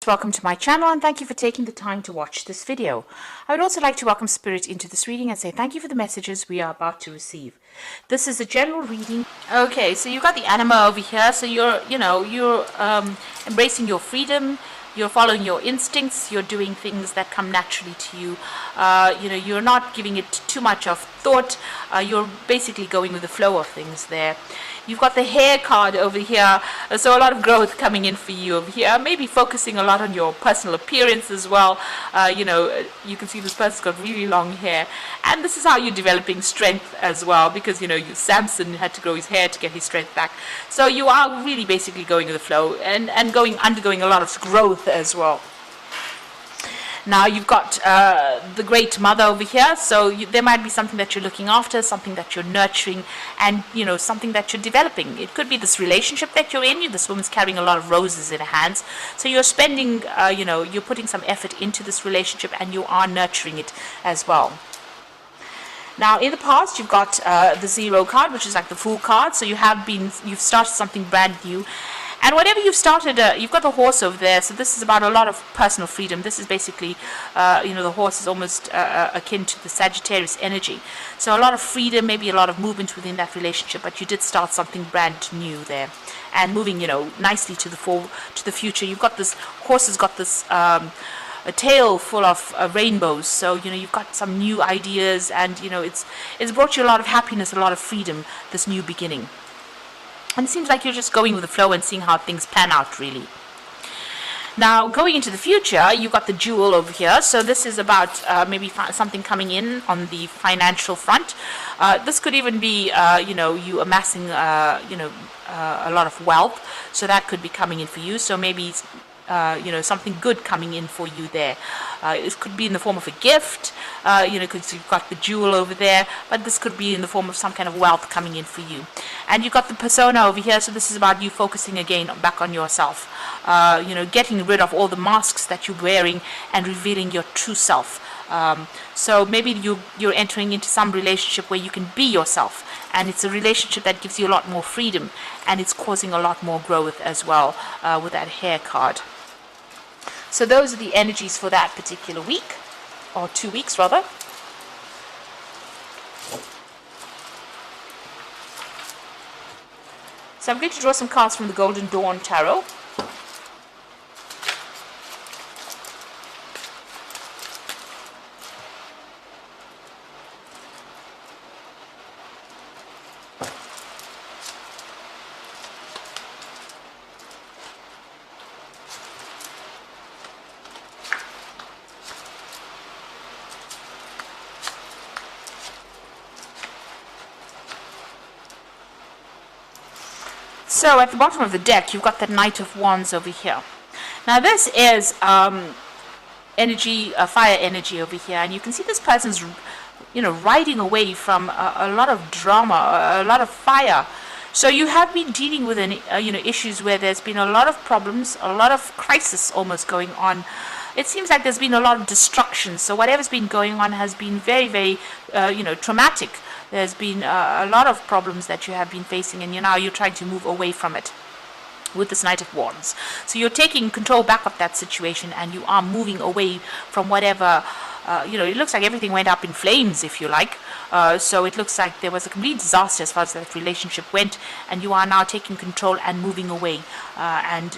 Welcome to my channel and thank you for taking the time to watch this video. I would also like to welcome Spirit into this reading and say thank you for the messages we are about to receive. This is a general reading. Okay, so you've got the anima over here, so you're embracing your freedom, you're following your instincts, you're doing things that come naturally to you. You're not giving it too much of thought, you're basically going with the flow of things there. You've got the hair card over here, so a lot of growth coming in for you over here. Maybe focusing a lot on your personal appearance as well. You can see this person's got really long hair, and this is how you're developing strength as well, because Samson had to grow his hair to get his strength back. So you are really basically going with the flow and undergoing a lot of growth as well. Now you've got the Great Mother over here, so there might be something that you're looking after, something that you're nurturing, and something that you're developing. It could be this relationship that you're in. This woman's carrying a lot of roses in her hands, so you're spending, you're putting some effort into this relationship, and you are nurturing it as well. Now, in the past, you've got the Zero card, which is like the Fool card. So you've started something brand new. And whatever you've started, you've got the horse over there. So this is about a lot of personal freedom. This is basically, the horse is almost akin to the Sagittarius energy. So a lot of freedom, maybe a lot of movement within that relationship. But you did start something brand new there, and moving, nicely to the future. You've got this horse has got this. A tail full of rainbows, so you've got some new ideas, and it's brought you a lot of happiness, a lot of freedom, this new beginning. And it seems like you're just going with the flow and seeing how things pan out, really. Now, going into the future, you've got the Jewel over here. So this is about maybe something coming in on the financial front. This could even be, you amassing, a lot of wealth. So that could be coming in for you. So maybe something good coming in for you there. It could be in the form of a gift, because you've got the jewel over there, but this could be in the form of some kind of wealth coming in for you. And you've got the persona over here, so this is about you focusing again back on yourself, getting rid of all the masks that you're wearing and revealing your true self. So maybe you're entering into some relationship where you can be yourself, and it's a relationship that gives you a lot more freedom, and it's causing a lot more growth as well, with that hair card. So those are the energies for that particular week, or 2 weeks rather. So I'm going to draw some cards from the Golden Dawn Tarot. So at the bottom of the deck, you've got the Knight of Wands over here. Now this is energy, fire energy over here, and you can see this person's, riding away from a lot of drama, a lot of fire. So you have been dealing with issues where there's been a lot of problems, a lot of crisis almost going on. It seems like there's been a lot of destruction. So whatever's been going on has been very, very, traumatic. There's been a lot of problems that you have been facing, and now you're trying to move away from it with this Knight of Wands. So you're taking control back of that situation, and you are moving away from whatever, it looks like everything went up in flames, if you like. So it looks like there was a complete disaster as far as that relationship went, and you are now taking control and moving away, and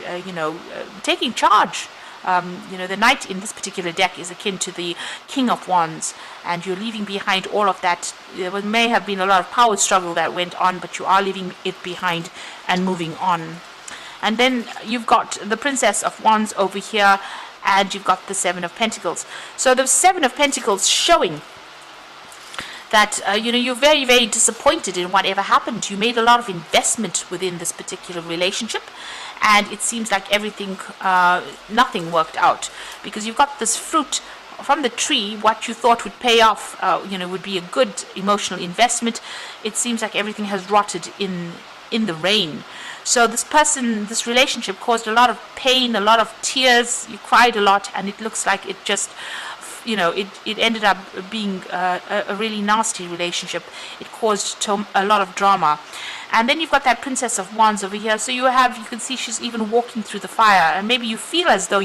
taking charge. The Knight in this particular deck is akin to the King of Wands, and you're leaving behind all of that. There may have been a lot of power struggle that went on, but you are leaving it behind and moving on. And then you've got the Princess of Wands over here, and you've got the Seven of Pentacles. So the Seven of Pentacles showing that you're very, very disappointed in whatever happened. You made a lot of investment within this particular relationship, and it seems like everything, nothing worked out, because you've got this fruit from the tree. What you thought would pay off, would be a good emotional investment. It seems like everything has rotted in the rain. So this relationship caused a lot of pain, a lot of tears. You cried a lot, and it looks like it just it ended up being a really nasty relationship. It caused a lot of drama. And then you've got that Princess of Wands over here. So you can see she's even walking through the fire. And maybe you feel as though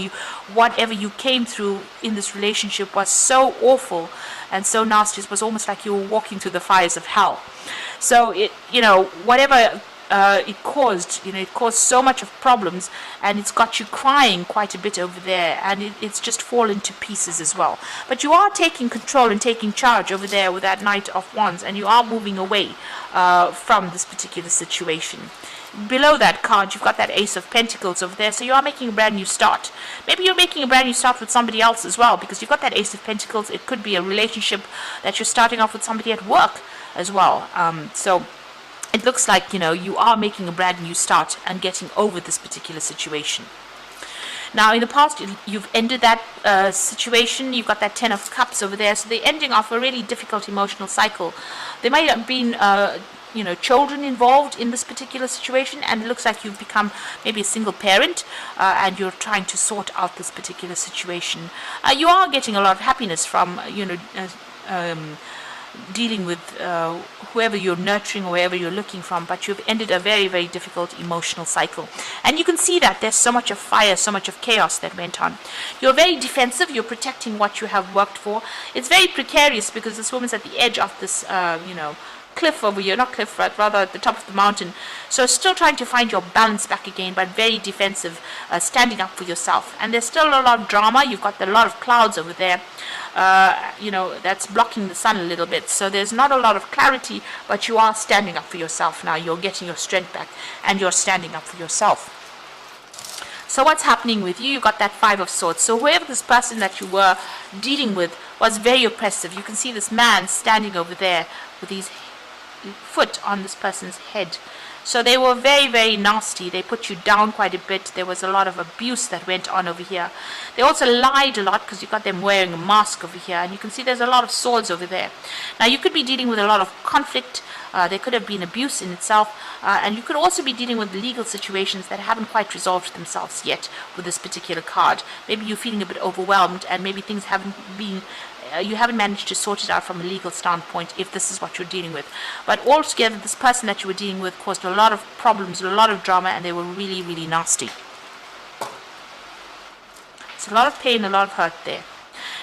whatever you came through in this relationship was so awful and so nasty. It was almost like you were walking through the fires of hell. So whatever it caused so much of problems, and it's got you crying quite a bit over there, and it's just fallen to pieces as well. But you are taking control and taking charge over there with that Knight of Wands, and you are moving away from this particular situation. Below that card, you've got that Ace of Pentacles over there, so you are making a brand new start. Maybe you're making a brand new start with somebody else as well, because you've got that Ace of Pentacles. It could be a relationship that you're starting off with somebody at work as well. So it looks like, you are making a brand new start and getting over this particular situation. Now, in the past, you've ended that situation. You've got that Ten of Cups over there. So they're ending off a really difficult emotional cycle. There might have been, children involved in this particular situation. And it looks like you've become maybe a single parent. And you're trying to sort out this particular situation. You are getting a lot of happiness from, dealing with whoever you're nurturing or wherever you're looking from, but you've ended a very, very difficult emotional cycle. And you can see that there's so much of fire, so much of chaos that went on. You're very defensive. You're protecting what you have worked for. It's very precarious because this woman's at the edge of this, cliff over here, not cliff, but rather at the top of the mountain. So still trying to find your balance back again, but very defensive, standing up for yourself. And there's still a lot of drama. You've got a lot of clouds over there, that's blocking the sun a little bit. So there's not a lot of clarity, but you are standing up for yourself now. You're getting your strength back, and you're standing up for yourself. So what's happening with you? You got that Five of Swords. So whoever this person that you were dealing with was very oppressive. You can see this man standing over there with his foot on this person's head. So they were very, very nasty. They put you down quite a bit. There was a lot of abuse that went on over here. They also lied a lot because you got them wearing a mask over here. And you can see there's a lot of swords over there. Now you could be dealing with a lot of conflict. There could have been abuse in itself. And you could also be dealing with legal situations that haven't quite resolved themselves yet with this particular card. Maybe you're feeling a bit overwhelmed, and maybe things haven't been you haven't managed to sort it out from a legal standpoint if this is what you're dealing with. But altogether, this person that you were dealing with caused a lot of problems, a lot of drama, and they were really, really nasty. It's a lot of pain, a lot of hurt there.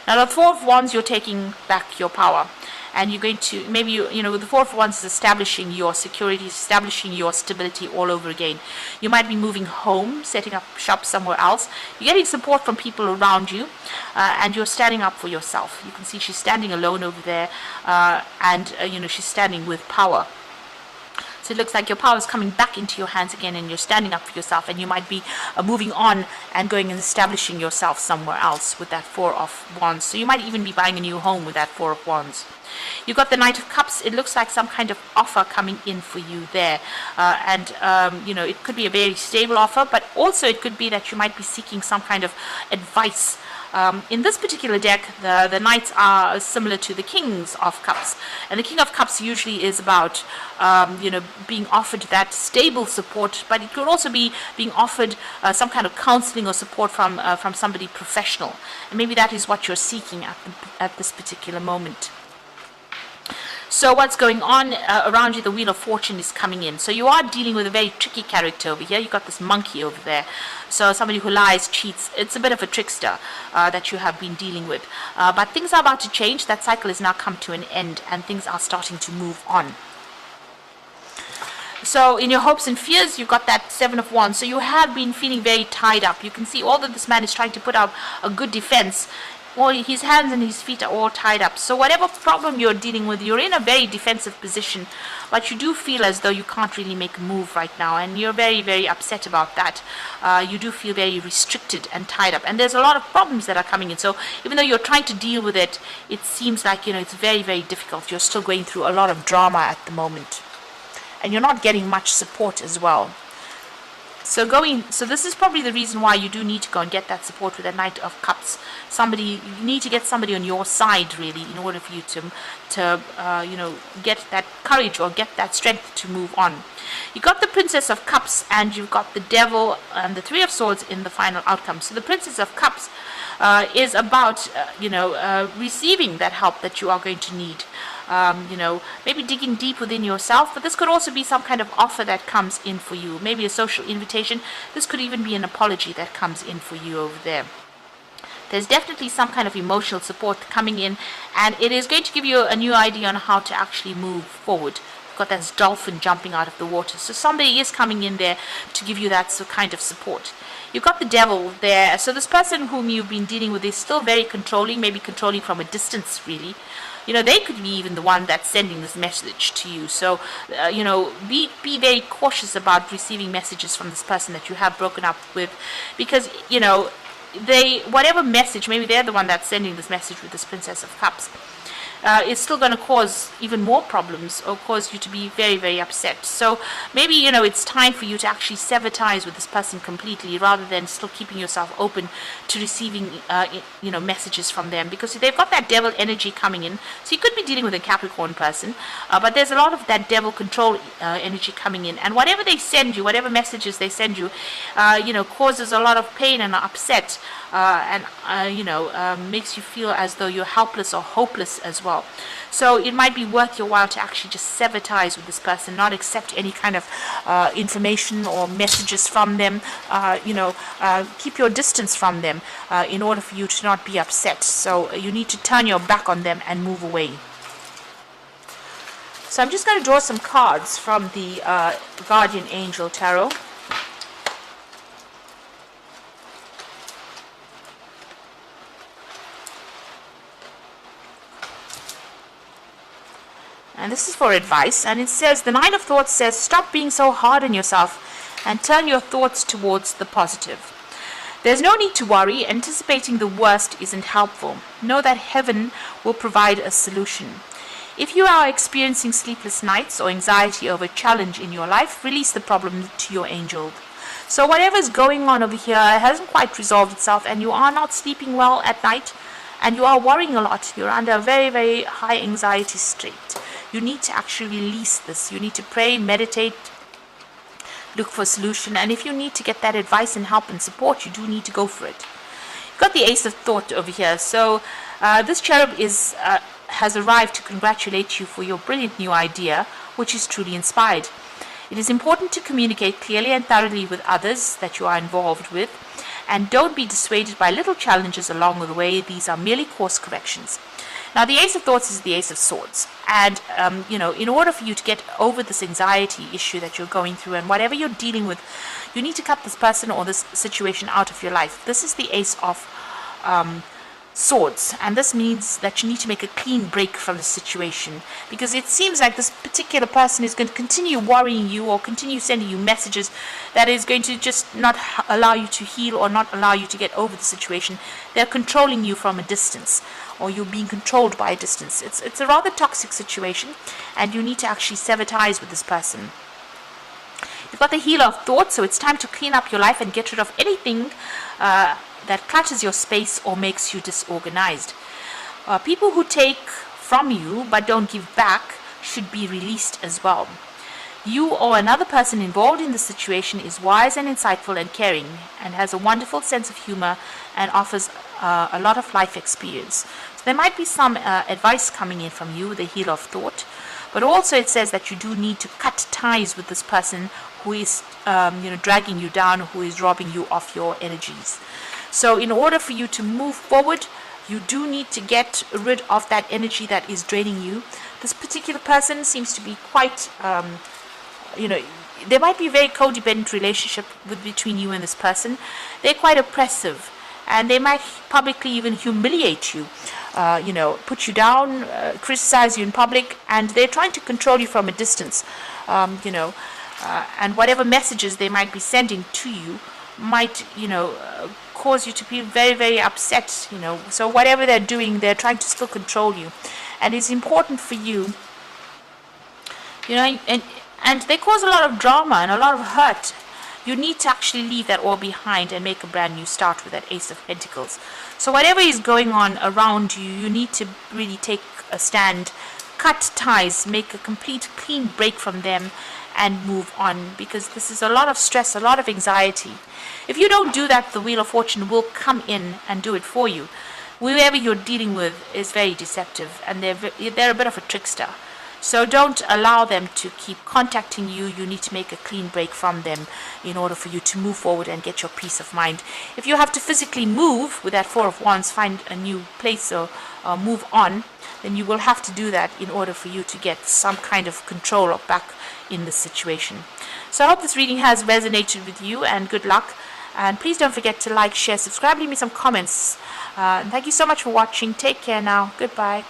Now, the Four of Wands, you're taking back your power. And you're going to, maybe, the Four of Wands is establishing your security, establishing your stability all over again. You might be moving home, setting up shop somewhere else. You're getting support from people around you, and you're standing up for yourself. You can see she's standing alone over there, and she's standing with power. So it looks like your power is coming back into your hands again, and you're standing up for yourself, and you might be moving on and going and establishing yourself somewhere else with that Four of Wands. So you might even be buying a new home with that Four of Wands. You've got the Knight of Cups. It looks like some kind of offer coming in for you there. It could be a very stable offer, but also it could be that you might be seeking some kind of advice. In this particular deck, the Knights are similar to the Kings of Cups. And the King of Cups usually is about, being offered that stable support, but it could also be being offered some kind of counseling or support from somebody professional. And maybe that is what you're seeking at this particular moment. So what's going on around you? The Wheel of Fortune is coming in. So you are dealing with a very tricky character over here. You've got this monkey over there. So somebody who lies, cheats. It's a bit of a trickster that you have been dealing with. But things are about to change. That cycle has now come to an end, and things are starting to move on. So in your hopes and fears, you've got that Seven of Wands. So you have been feeling very tied up. You can see all that this man is trying to put up a good defense. Well, his hands and his feet are all tied up. So whatever problem you're dealing with, you're in a very defensive position, but you do feel as though you can't really make a move right now, and you're very, very upset about that. You do feel very restricted and tied up, and there's a lot of problems that are coming in. So even though you're trying to deal with it, it seems like, it's very, very difficult. You're still going through a lot of drama at the moment, and you're not getting much support as well. So this is probably the reason why you do need to go and get that support with the Knight of Cups. You need to get somebody on your side, really, in order for you to get that courage or get that strength to move on. You got the Princess of Cups and you've got the Devil and the Three of Swords in the final outcome. So the Princess of Cups is about, receiving that help that you are going to need. Maybe digging deep within yourself, but this could also be some kind of offer that comes in for you. Maybe a social invitation. This could even be an apology that comes in for you over there. There's definitely some kind of emotional support coming in, and it is going to give you a new idea on how to actually move forward. You've got that dolphin jumping out of the water, so somebody is coming in there to give you that kind of support. You've got the Devil there, so this person whom you've been dealing with is still very controlling, maybe controlling from a distance, really. They could be even the one that's sending this message to you. So, be very cautious about receiving messages from this person that you have broken up with, because, whatever message, maybe they're the one that's sending this message with this Princess of Cups, is still going to cause even more problems or cause you to be very, very upset. So maybe, it's time for you to actually sever ties with this person completely rather than still keeping yourself open to receiving, messages from them, because they've got that devil energy coming in. So you could be dealing with a Capricorn person, but there's a lot of that devil control energy coming in. And whatever they send you, whatever messages they send you, causes a lot of pain and upset, and makes you feel as though you're helpless or hopeless as well. So it might be worth your while to actually just sever ties with this person, not accept any kind of information or messages from them. Keep your distance from them in order for you to not be upset. So you need to turn your back on them and move away. So I'm just going to draw some cards from the Guardian Angel Tarot. And this is for advice, and it says, the Nine of Thoughts says, stop being so hard on yourself and turn your thoughts towards the positive. There's no need to worry. Anticipating the worst isn't helpful. Know that heaven will provide a solution. If you are experiencing sleepless nights or anxiety over a challenge in your life, release the problem to your angel. So whatever is going on over here hasn't quite resolved itself, and you are not sleeping well at night, and you are worrying a lot. You're under a very, very high anxiety state. You need to actually release this. You need to pray, meditate, look for a solution. And if you need to get that advice and help and support, you do need to go for it. You've got the Ace of Thought over here. So this cherub has arrived to congratulate you for your brilliant new idea, which is truly inspired. It is important to communicate clearly and thoroughly with others that you are involved with. And don't be dissuaded by little challenges along the way. These are merely course corrections. Now, the Ace of Thoughts is the Ace of Swords. And, in order for you to get over this anxiety issue that you're going through and whatever you're dealing with, you need to cut this person or this situation out of your life. This is the Ace of Swords. And this means that you need to make a clean break from the situation. Because it seems like this particular person is going to continue worrying you or continue sending you messages that is going to just not allow you to heal or not allow you to get over the situation. They're controlling you from a distance, or you're being controlled by a distance. It's a rather toxic situation, and you need to actually sever ties with this person. You've got the Healer of Thought, so it's time to clean up your life and get rid of anything that clutters your space or makes you disorganized. People who take from you but don't give back should be released as well. You or another person involved in the situation is wise and insightful and caring and has a wonderful sense of humor and offers a lot of life experience. So there might be some advice coming in from you, the Healer of Thought, but also it says that you do need to cut ties with this person who is dragging you down, who is robbing you of your energies. So in order for you to move forward, you do need to get rid of that energy that is draining you. This particular person seems to be quite, there might be a very codependent relationship between you and this person. They're quite oppressive, and they might publicly even humiliate you, put you down, criticize you in public, and they're trying to control you from a distance, and whatever messages they might be sending to you might, cause you to be very, very upset, So whatever they're doing, they're trying to still control you. And it's important for you, and they cause a lot of drama and a lot of hurt. You need to actually leave that all behind and make a brand new start with that Ace of Pentacles. So whatever is going on around you, you need to really take a stand cut ties, make a complete clean break from them, and move on, because this is a lot of stress, a lot of anxiety. If you don't do that, the Wheel of Fortune will come in and do it for you. Whoever you're dealing with is very deceptive, and they're a bit of a trickster. So don't allow them to keep contacting you. You need to make a clean break from them in order for you to move forward and get your peace of mind. If you have to physically move with that Four of Wands, find a new place or move on, then you will have to do that in order for you to get some kind of control or back in the situation. So I hope this reading has resonated with you, and good luck. And please don't forget to like, share, subscribe, leave me some comments. And thank you so much for watching. Take care now. Goodbye.